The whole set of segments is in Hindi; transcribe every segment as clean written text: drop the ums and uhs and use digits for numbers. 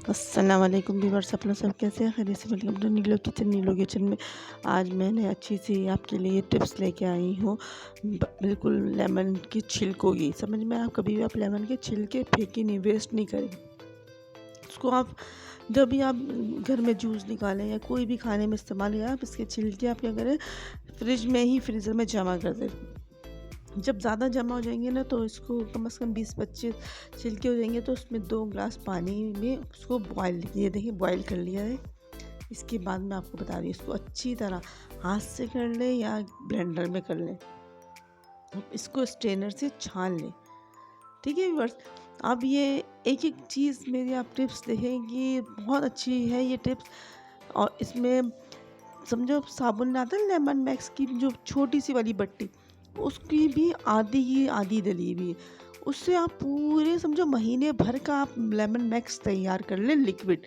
अस्सलाम वालेकुम व्यूअर्स, आप लोग सब कैसे हैं? खैरियत से? वेलकम टू नीलो किचन में। आज मैंने अच्छी सी आपके लिए टिप्स लेके आई हूँ। बिल्कुल लेमन की छिलकों की। समझ में, आप कभी भी आप लेमन के छिलके फेंके नहीं, वेस्ट नहीं करें। उसको आप जब भी आप घर में जूस निकालें या कोई भी खाने में इस्तेमाल करें, आप इसके छिलके आप क्या करें, फ्रिज में ही फ्रीज़र में जमा कर दें। जब ज़्यादा जमा हो जाएंगे ना, तो इसको कम से कम 20-25 छिलके हो जाएंगे, तो उसमें 2 ग्लास पानी में उसको बॉयल, ये देखिए बॉयल कर लिया है। इसके बाद मैं आपको बता रही हूँ, इसको अच्छी तरह हाथ से कर लें या ब्लेंडर में कर लें। अब इसको स्ट्रेनर से छान लें। ठीक है व्यूअर्स, अब ये एक एक चीज़ मेरी आप टिप्स देखें कि बहुत अच्छी है ये टिप्स। और इसमें समझो साबुन आता है लेमन मैक्स की जो छोटी सी वाली बट्टी, उसकी भी आधी की आधी डली हुई है। उससे आप पूरे समझो महीने भर का आप लेमन मैक्स तैयार कर लें लिक्विड।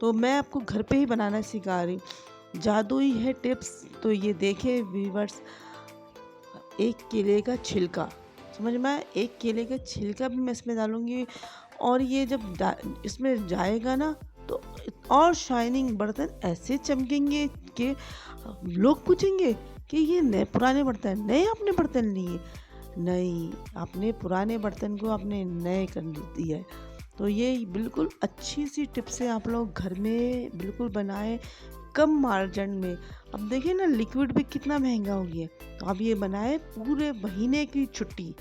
तो मैं आपको घर पे ही बनाना सिखा रही हूँ, जादू ही है टिप्स। तो ये देखें व्यूवर्स, एक केले का छिलका, समझ में आया? एक केले का छिलका भी मैं इसमें डालूंगी। और ये जब इसमें जाएगा ना, तो और शाइनिंग बर्तन ऐसे चमकेंगे कि लोग पूछेंगे कि ये नए पुराने बर्तन, नए आपने बर्तन लिए? नहीं, आपने पुराने बर्तन को आपने नए कर दिया है। तो ये बिल्कुल अच्छी सी टिप्स है, आप लोग घर में बिल्कुल बनाएं कम मार्जिन में। अब देखिए ना, लिक्विड भी कितना महंगा हो गया है। तो आप ये बनाए पूरे महीने की छुट्टी।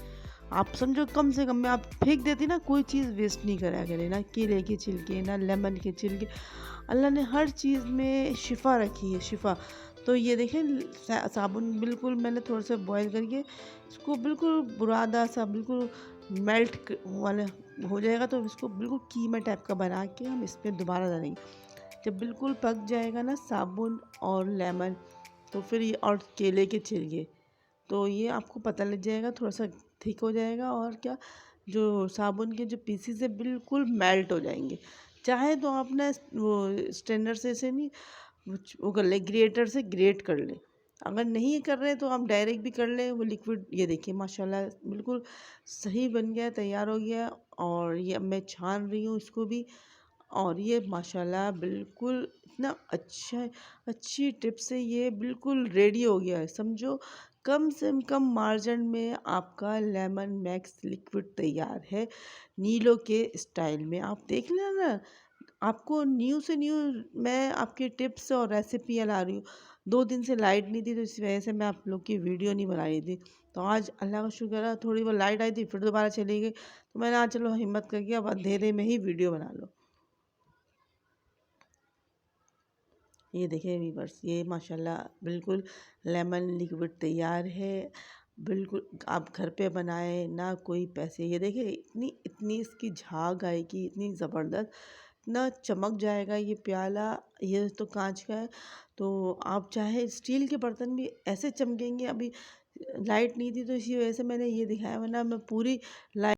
आप समझो कम से कम में आप फेंक देती ना, कोई चीज़ वेस्ट नहीं करा करे, ना केले के छिलके ना लेमन के छिलके। अल्लाह ने हर चीज़ में शिफा रखी है, शिफा। तो ये देखें साबुन बिल्कुल मैंने थोड़ा सा बॉईल करके इसको बिल्कुल बुरादा सा बिल्कुल मेल्ट वाला हो जाएगा, तो इसको बिल्कुल कीमा टाइप का बना के हम इसमें दोबारा डालेंगे। जब बिल्कुल पक जाएगा ना साबुन और लेमन, तो फिर ये और केले के छिलके, तो ये आपको पता लग जाएगा, थोड़ा सा थिक हो जाएगा। और क्या, जो साबुन के जो पीसीज है बिल्कुल मेल्ट हो जाएंगे। चाहे तो आप ना वो स्ट्रेनर से नहीं, वो कर ले, ग्रेटर से ग्रेट कर ले। अगर नहीं कर रहे तो आप डायरेक्ट भी कर लें वो लिक्विड। ये देखिए माशाल्लाह बिल्कुल सही बन गया, तैयार हो गया। और ये अब मैं छान रही हूँ इसको भी। और ये माशाल्लाह बिल्कुल इतना अच्छा, अच्छी टिप से ये बिल्कुल रेडी हो गया है। समझो कम से कम मार्जिन में आपका लेमन मैक्स लिक्विड तैयार है, नीलो के स्टाइल में। आप देख लेना ना, आपको न्यू से न्यू मैं आपके टिप्स और रेसिपियाँ ला रही हूँ। 2 दिन से लाइट नहीं थी, तो इस वजह से मैं आप लोग की वीडियो नहीं बना रही थी। तो आज अल्लाह का शुक्र है, थोड़ी बहुत लाइट आई थी, फिर दोबारा चली गई। तो मैंने आज चलो हिम्मत करके अब अंधेरे में ही वीडियो बना लो। ये देखिए वीवर्स, ये माशाल्लाह बिल्कुल लेमन लिक्विड तैयार है। बिल्कुल आप घर पे बनाए ना, कोई पैसे। ये देखिए इतनी इतनी इसकी झाग आएगी, इतनी ज़बरदस्त, इतना चमक जाएगा ये प्याला। ये तो कांच का है, तो आप चाहे स्टील के बर्तन भी ऐसे चमकेंगे। अभी लाइट नहीं थी तो इसी वजह से मैंने ये दिखाया, वरना मैं पूरी लाइट